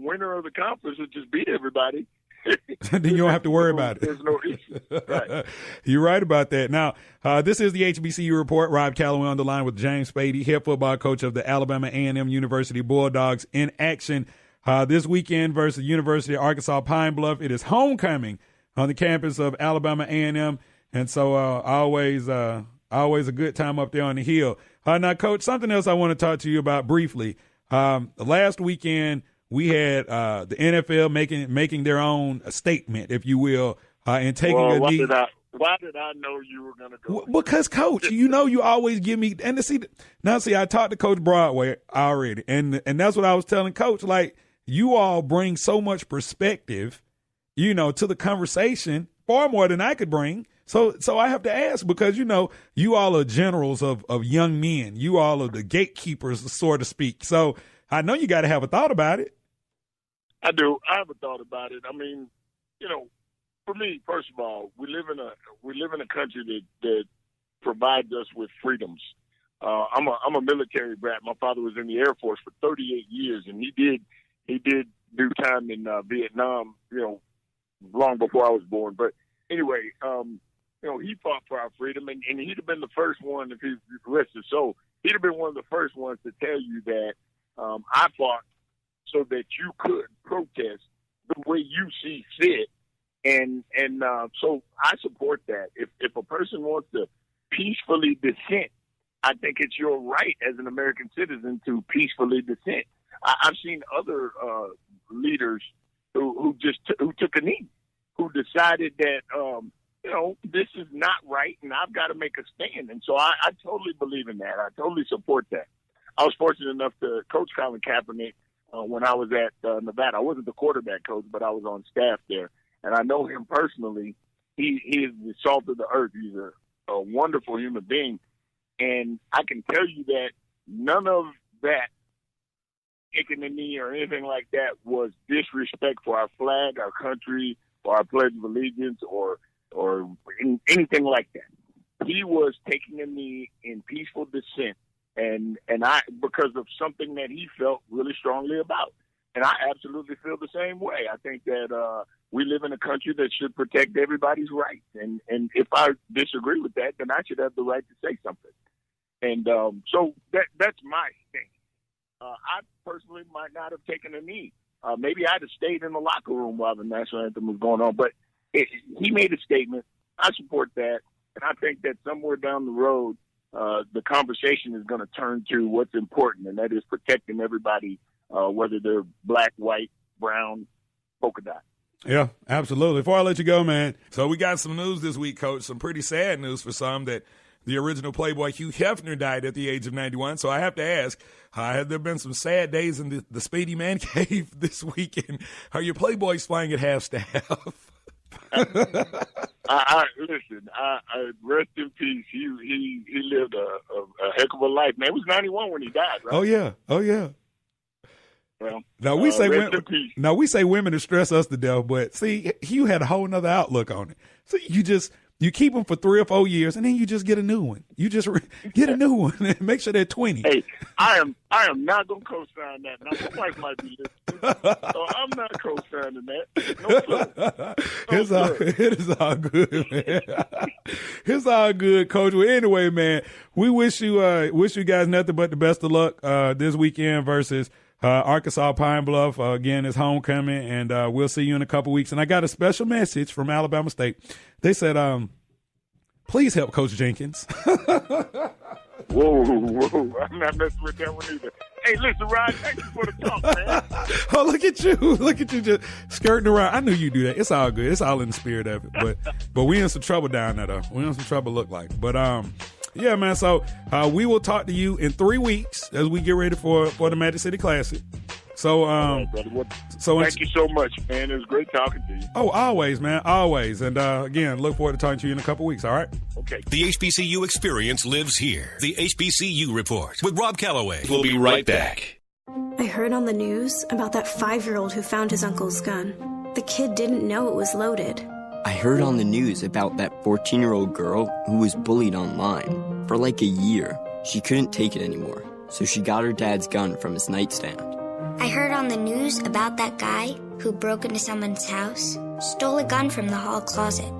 winner of the conference would just beat everybody. Then you don't have to worry about it. There's no issue. Right. You're right about that. Now, this is the HBCU Report. Rob Calloway on the line with James Spady, head football coach of the Alabama A&M University Bulldogs, in action this weekend versus the University of Arkansas Pine Bluff. It is homecoming on the campus of Alabama A&M, and so always a good time up there on the hill. Now, Coach, something else I want to talk to you about briefly. Last weekend, we had the NFL making their own statement, if you will, and taking a knee. Why did I know you were going to go? Because, Coach, you always give me – and see, I talked to Coach Broadway already, and that's what I was telling Coach. Like, you all bring so much perspective, to the conversation, far more than I could bring. So I have to ask because, you all are generals of young men. You all are the gatekeepers, so to speak. So I know you got to have a thought about it. I do. I have a thought about it. I mean, for me, first of all, we live in a country that provides us with freedoms. I'm a military brat. My father was in the Air Force for 38 years, and he did do time in Vietnam, long before I was born. But anyway, he fought for our freedom, and he'd have been the first one, if he rests his soul, he'd have been one of the first ones to tell you that I fought so that you could protest the way you see fit. And so I support that. If a person wants to peacefully dissent, I think it's your right as an American citizen to peacefully dissent. I've seen other leaders who took a knee, who decided that, this is not right and I've got to make a stand. And so I totally believe in that. I totally support that. I was fortunate enough to coach Colin Kaepernick when I was at Nevada. I wasn't the quarterback coach, but I was on staff there. And I know him personally. He is the salt of the earth. He's a wonderful human being. And I can tell you that none of that, taking the knee or anything like that, was disrespect for our flag, our country, or our Pledge of Allegiance, or anything like that. He was taking a knee in peaceful dissent, and I, because of something that he felt really strongly about. And I absolutely feel the same way. I think that we live in a country that should protect everybody's rights. And if I disagree with that, then I should have the right to say something. And so that's my thing. I personally might not have taken a knee. Maybe I'd have stayed in the locker room while the national anthem was going on. But he made a statement. I support that. And I think that somewhere down the road, the conversation is going to turn to what's important, and that is protecting everybody, whether they're black, white, brown, polka dot. Yeah, absolutely. Before I let you go, man, so we got some news this week, Coach, some pretty sad news for some, that the original Playboy Hugh Hefner died at the age of 91. So I have to ask, have there been some sad days in the Spady Man Cave this weekend? Are your Playboys flying at half staff? I listen. I rest in peace. He lived a heck of a life. Man, he was 91 when he died, right? Oh yeah. Well, now we say women to stress us to death, but see, Hugh had a whole nother outlook on it. So you keep them for 3 or 4 years, and then you just get a new one. You just get a new one and make sure they're 20. Hey, I am not going to co-sign that. Now, my wife might be listening, so I'm not co-signing that. It is all good, man. It's all good, Coach. Well, anyway, man, we wish you guys nothing but the best of luck this weekend versus Arkansas Pine Bluff. Again, it's homecoming, and we'll see you in a couple weeks. And I got a special message from Alabama State. They said, please help Coach Jenkins. Whoa. I'm not messing with that one either. Hey, listen, Ryan, thank you for the talk, man. Oh, look at you. Look at you just skirting around. I knew you'd do that. It's all good. It's all in the spirit of it. But we in some trouble down there, though. We in some trouble, look like. But, yeah, man, so we will talk to you in 3 weeks as we get ready for the Magic City Classic. So, right, thank you so much, man. It was great talking to you. Oh, always, man, always. And again, look forward to talking to you in a couple weeks, all right? Okay. The HBCU experience lives here. The HBCU Report with Rob Calloway. We'll be right back. I heard on the news about that 5-year-old who found his uncle's gun. The kid didn't know it was loaded. I heard on the news about that 14-year-old girl who was bullied online. For like a year, she couldn't take it anymore, so she got her dad's gun from his nightstand. I heard on the news about that guy who broke into someone's house, stole a gun from the hall closet.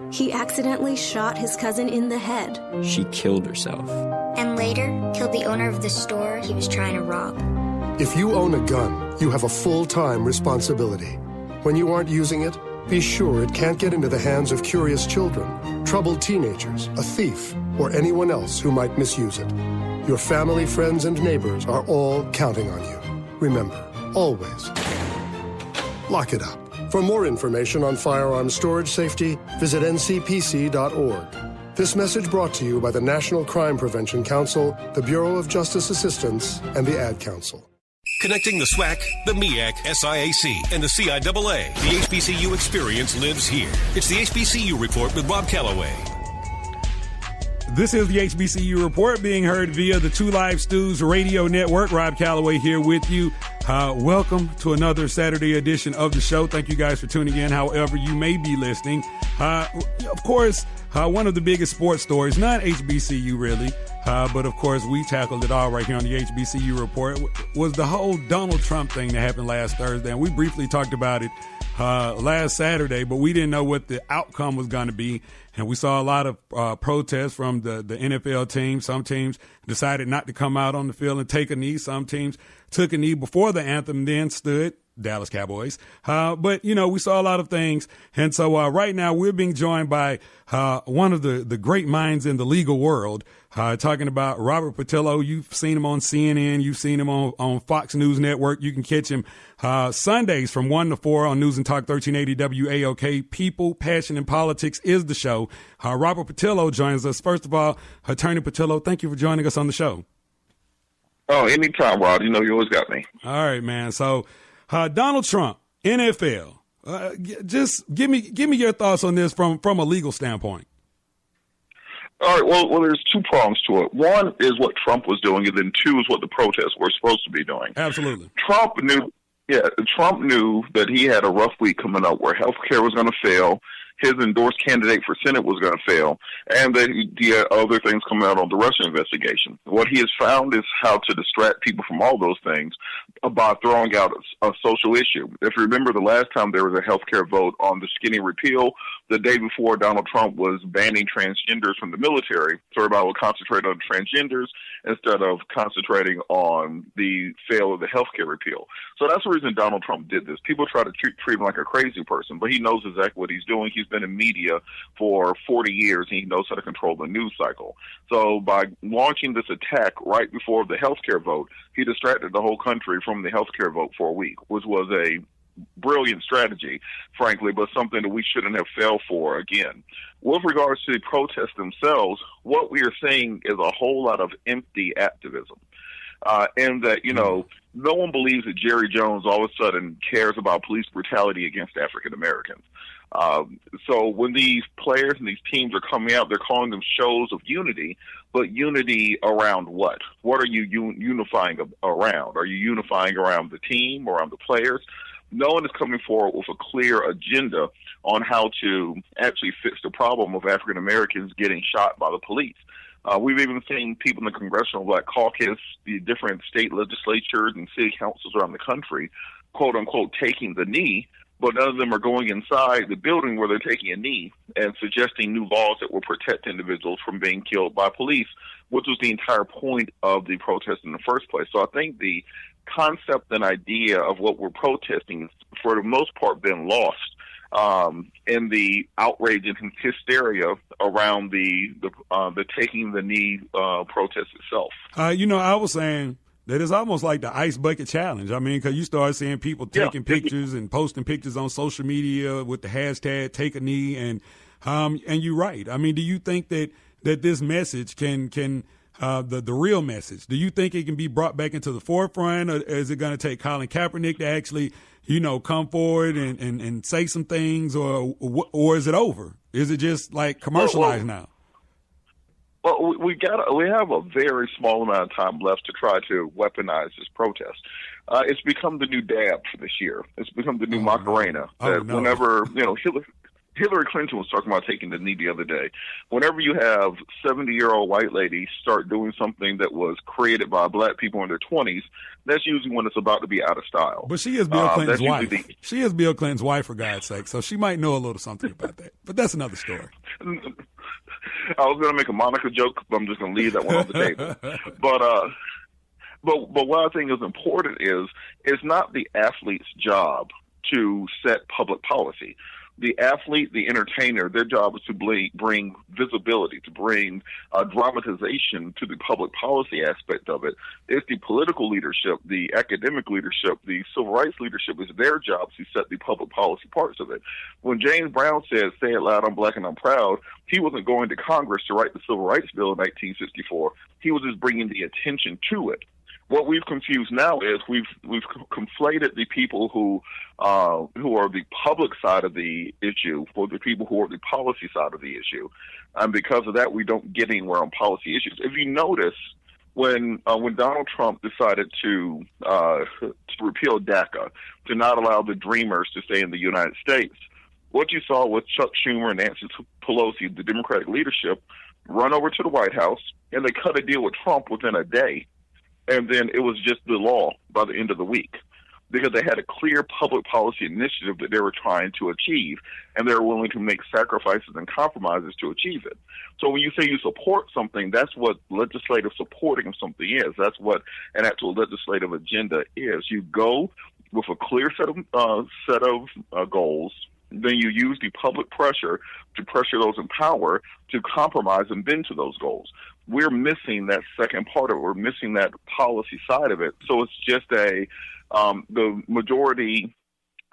He accidentally shot his cousin in the head. She killed herself. And later, killed the owner of the store he was trying to rob. If you own a gun, you have a full-time responsibility. When you aren't using it, be sure it can't get into the hands of curious children, troubled teenagers, a thief, or anyone else who might misuse it. Your family, friends, and neighbors are all counting on you. Remember, always, lock it up. For more information on firearms storage safety, visit ncpc.org. This message brought to you by the National Crime Prevention Council, the Bureau of Justice Assistance, and the Ad Council. Connecting the SWAC, the MEAC, SIAC, and the CIAA. The HBCU experience lives here. It's the HBCU Report with Rob Calloway. This is the HBCU Report being heard via the Two Live Stews Radio Network. Rob Calloway here with you. Welcome to another Saturday edition of the show. Thank you guys for tuning in, however you may be listening. Of course, one of the biggest sports stories, not HBCU really, but of course we tackled it all right here on the HBCU Report, was the whole Donald Trump thing that happened last Thursday. And we briefly talked about it last Saturday, but we didn't know what the outcome was going to be. And we saw a lot of protests from the NFL team. Some teams decided not to come out on the field and take a knee. Some teams took a knee before the anthem, then stood. Dallas Cowboys. But, you know, we saw a lot of things. And so right now we're being joined by one of the great minds in the legal world, talking about Robert Patillo. You've seen him on CNN. You've seen him on Fox News Network. You can catch him Sundays from 1 to 4 on News and Talk 1380 WAOK. People, Passion, and Politics is the show. Robert Patillo joins us. First of all, Attorney Patillo, thank you for joining us on the show. Oh, anytime, Rod. You know you always got me. All right, man. So, Donald Trump, NFL. Just give me your thoughts on this from a legal standpoint. All right. Well, there's two prongs to it. One is what Trump was doing, and then two is what the protests were supposed to be doing. Absolutely. Trump knew that he had a rough week coming up where health care was going to fail, his endorsed candidate for Senate was going to fail, and that he had other things coming out on the Russia investigation. What he has found is how to distract people from all those things by throwing out a social issue. If you remember the last time there was a health care vote on the skinny repeal, the day before Donald Trump was banning transgenders from the military, so everybody would concentrate on transgenders instead of concentrating on the fail of the health care repeal. So that's the reason Donald Trump did this. People try to treat him like a crazy person, but he knows exactly what he's doing. He's been in media for 40 years, and he knows how to control the news cycle. So by launching this attack right before the health care vote, he distracted the whole country from the health care vote for a week, which was a brilliant strategy, frankly, but something that we shouldn't have fell for again. With regards to the protests themselves, what we are seeing is a whole lot of empty activism. And that, you know, no one believes that Jerry Jones all of a sudden cares about police brutality against African Americans. So when these players and these teams are coming out, they're calling them shows of unity, but unity around what? What are you unifying around? Are you unifying around the team, around the players? No one is coming forward with a clear agenda on how to actually fix the problem of African Americans getting shot by the police. We've even seen people in the Congressional Black Caucus, the different state legislatures and city councils around the country, quote unquote, taking the knee, but none of them are going inside the building where they're taking a knee and suggesting new laws that will protect individuals from being killed by police, which was the entire point of the protest in the first place. So I think the concept and idea of what we're protesting is, for the most part, been lost in the outrage and hysteria around the taking the knee protest itself. I was saying that it's almost like the ice bucket challenge. I mean, because you start seeing people taking pictures and posting pictures on social media with the hashtag "Take a Knee," and you're right. I mean, do you think that this message can the real message, do you think it can be brought back into the forefront, or is it going to take Colin Kaepernick to actually, come forward and say some things, or is it over? Is it just like commercialized now? Well, we have a very small amount of time left to try to weaponize this protest. It's become the new dab for this year. It's become the new Macarena. Whenever Hillary Clinton was talking about taking the knee the other day. Whenever you have 70-year-old white ladies start doing something that was created by black people in their 20s, that's usually when it's about to be out of style. But she is Bill Clinton's wife. She is Bill Clinton's wife, for God's sake, so she might know a little something about that. But that's another story. I was going to make a Monica joke, but I'm just going to leave that one on the table. But what I think is important is it's not the athlete's job to set public policy. The athlete, the entertainer, their job is to bring visibility, to bring dramatization to the public policy aspect of it. It's the political leadership, the academic leadership, the civil rights leadership. It's their job to set the public policy parts of it. When James Brown said, "Say it loud, I'm black and I'm proud," he wasn't going to Congress to write the Civil Rights Bill in 1964. He was just bringing the attention to it. What we've confused now is we've conflated the people who are the public side of the issue for the people who are the policy side of the issue, and because of that, we don't get anywhere on policy issues. If you notice, when Donald Trump decided to repeal DACA, to not allow the Dreamers to stay in the United States, what you saw was Chuck Schumer and Nancy Pelosi, the Democratic leadership, run over to the White House, and they cut a deal with Trump within a day. And then it was just the law by the end of the week, because they had a clear public policy initiative that they were trying to achieve, and they were willing to make sacrifices and compromises to achieve it. So when you say you support something, that's what legislative supporting of something is. That's what an actual legislative agenda is. You go with a clear set of goals. Then you use the public pressure to pressure those in power to compromise and bend to those goals. We're missing that second part of it. We're missing that policy side of it. So it's just the majority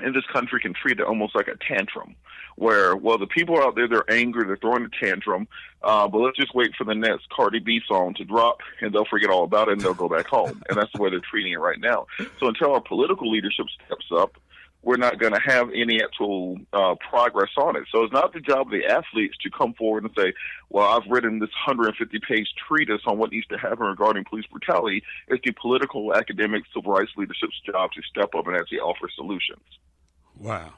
in this country can treat it almost like a tantrum, where, well, the people out there, they're angry, they're throwing a tantrum, but let's just wait for the next Cardi B song to drop, and they'll forget all about it, and they'll go back home. And that's the way they're treating it right now. So until our political leadership steps up, we're not going to have any actual progress on it. So it's not the job of the athletes to come forward and say, well, I've written this 150-page treatise on what needs to happen regarding police brutality. It's the political, academic, civil rights leadership's job to step up and actually offer solutions. Wow.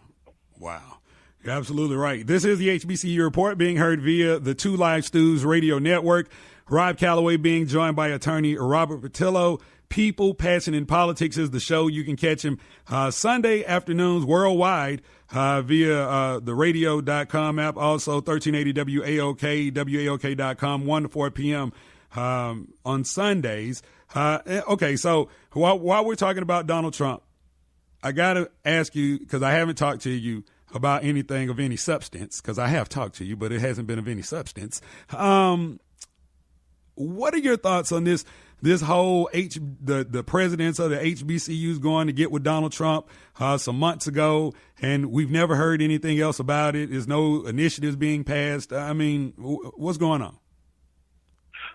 You're absolutely right. This is the HBCU Report, being heard via the Two Live Stews radio network. Rob Calloway being joined by attorney Robert Patillo. People, Passion in Politics is the show. You can catch him Sunday afternoons worldwide via the radio.com app. Also, 1380 WAOK, WAOK.com, 1 to 4 p.m. On Sundays. Okay, so while we're talking about Donald Trump, I got to ask you, because I haven't talked to you about anything of any substance, because I have talked to you, but it hasn't been of any substance. What are your thoughts on this whole the presidents of the HBCUs going to get with Donald Trump some months ago, and we've never heard anything else about it? There's no initiatives being passed. I mean, what's going on?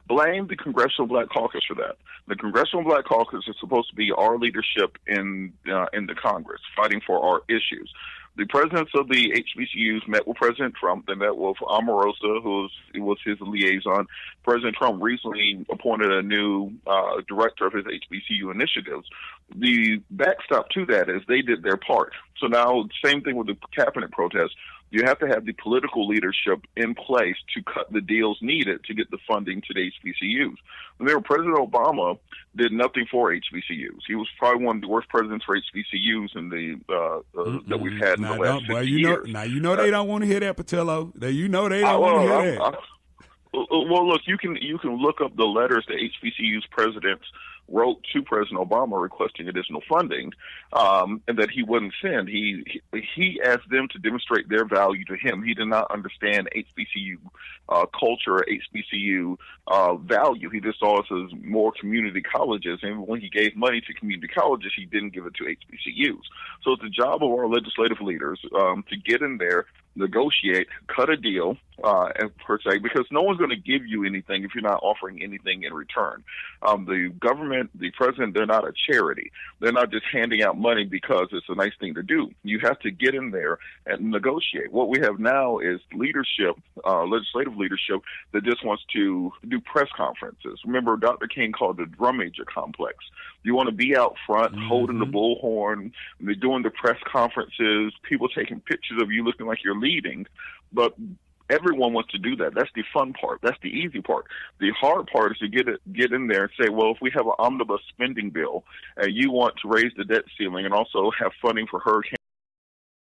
Blame the Congressional Black Caucus for that. The Congressional Black Caucus is supposed to be our leadership in the Congress, fighting for our issues. The presidents of the HBCUs met with President Trump. They met with Omarosa, who was his liaison. President Trump recently appointed a new director of his HBCU initiatives. The backstop to that is they did their part. So now, same thing with the Kaepernick protest. You have to have the political leadership in place to cut the deals needed to get the funding to the HBCUs. Remember, President Obama did nothing for HBCUs. He was probably one of the worst presidents for HBCUs in that we've had in the last 6 years. You know they don't want to hear that, Patillo. You know they don't want to hear that. Well, look, you can look up the letters the HBCU's presidents wrote to President Obama requesting additional funding, and that he wouldn't send. He asked them to demonstrate their value to him. He did not understand HBCU culture or HBCU value. He just saw us as more community colleges, and when he gave money to community colleges, he didn't give it to HBCUs. So it's the job of our legislative leaders to get in there, negotiate, cut a deal, per se, because no one's going to give you anything if you're not offering anything in return. The government, the president, they're not a charity. They're not just handing out money because it's a nice thing to do. You have to get in there and negotiate. What we have now is leadership, legislative leadership, that just wants to do press conferences. Remember, Dr. King called it the drum major complex. You want to be out front, holding the bullhorn. They're doing the press conferences, people taking pictures of you looking like you're leading. But everyone wants to do that. That's the fun part. That's the easy part. The hard part is to get in there and say, well, if we have an omnibus spending bill and you want to raise the debt ceiling and also have funding for hurricane